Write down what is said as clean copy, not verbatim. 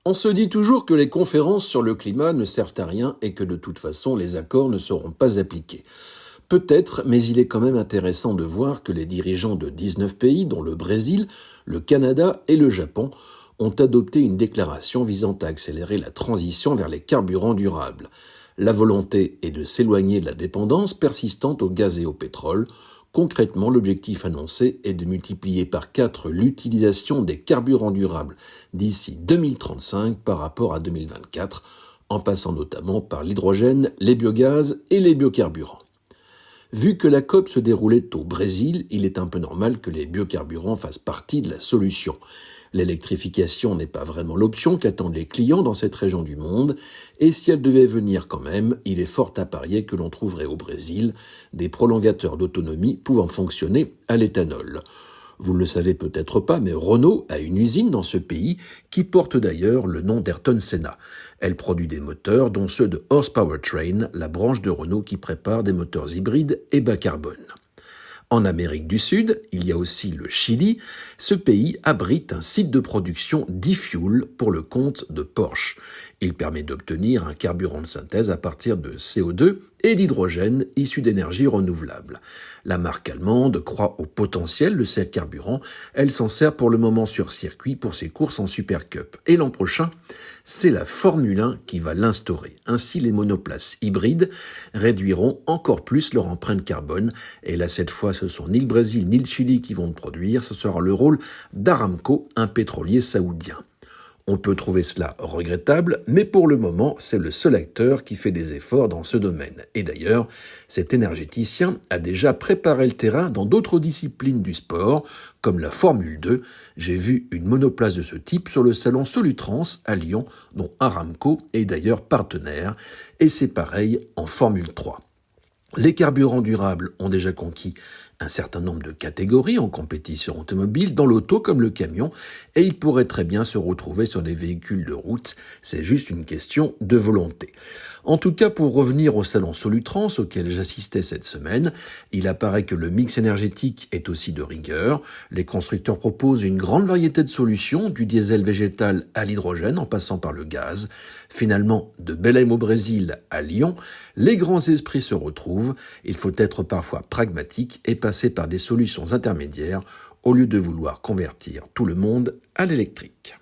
On se dit toujours que les conférences sur le climat ne servent à rien et que de toute façon les accords ne seront pas appliqués. Peut-être, mais il est quand même intéressant de voir que les dirigeants de 19 pays, dont le Brésil, le Canada et le Japon, ont adopté une déclaration visant à accélérer la transition vers les carburants durables. La volonté est de s'éloigner de la dépendance persistante au gaz et au pétrole. Concrètement, l'objectif annoncé est de multiplier par 4 l'utilisation des carburants durables d'ici 2035 par rapport à 2024, en passant notamment par l'hydrogène, les biogaz et les biocarburants. Vu que la COP se déroulait au Brésil, il est un peu normal que les biocarburants fassent partie de la solution. L'électrification n'est pas vraiment l'option qu'attendent les clients dans cette région du monde, et si elle devait venir quand même, il est fort à parier que l'on trouverait au Brésil des prolongateurs d'autonomie pouvant fonctionner à l'éthanol. Vous ne le savez peut-être pas, mais Renault a une usine dans ce pays qui porte d'ailleurs le nom d'Ayrton Senna. Elle produit des moteurs, dont ceux de Horsepowertrain, la branche de Renault qui prépare des moteurs hybrides et bas carbone. En Amérique du Sud, il y a aussi le Chili. Ce pays abrite un site de production d'e-fuel pour le compte de Porsche. Il permet d'obtenir un carburant de synthèse à partir de CO2 et d'hydrogène issu d'énergies renouvelables. La marque allemande croit au potentiel de ces carburants. Elle s'en sert pour le moment sur circuit pour ses courses en Super Cup. Et l'an prochain, c'est la Formule 1 qui va l'instaurer. Ainsi, les monoplaces hybrides réduiront encore plus leur empreinte carbone. Et là, cette fois, ce sont ni le Brésil ni le Chili qui vont le produire. Ce sera le rôle d'Aramco, un pétrolier saoudien. On peut trouver cela regrettable, mais pour le moment, c'est le seul acteur qui fait des efforts dans ce domaine. Et d'ailleurs, cet énergéticien a déjà préparé le terrain dans d'autres disciplines du sport, comme la Formule 2. J'ai vu une monoplace de ce type sur le salon Solutrans à Lyon, dont Aramco est d'ailleurs partenaire, et c'est pareil en Formule 3. Les carburants durables ont déjà conquis un certain nombre de catégories en compétition automobile, dans l'auto comme le camion, et ils pourraient très bien se retrouver sur des véhicules de route. C'est juste une question de volonté. En tout cas, pour revenir au salon Solutrans auquel j'assistais cette semaine, il apparaît que le mix énergétique est aussi de rigueur. Les constructeurs proposent une grande variété de solutions, du diesel végétal à l'hydrogène en passant par le gaz. Finalement, de Belém au Brésil à Lyon, les grands esprits se retrouvent. Il faut être parfois pragmatique et passer par des solutions intermédiaires au lieu de vouloir convertir tout le monde à l'électrique.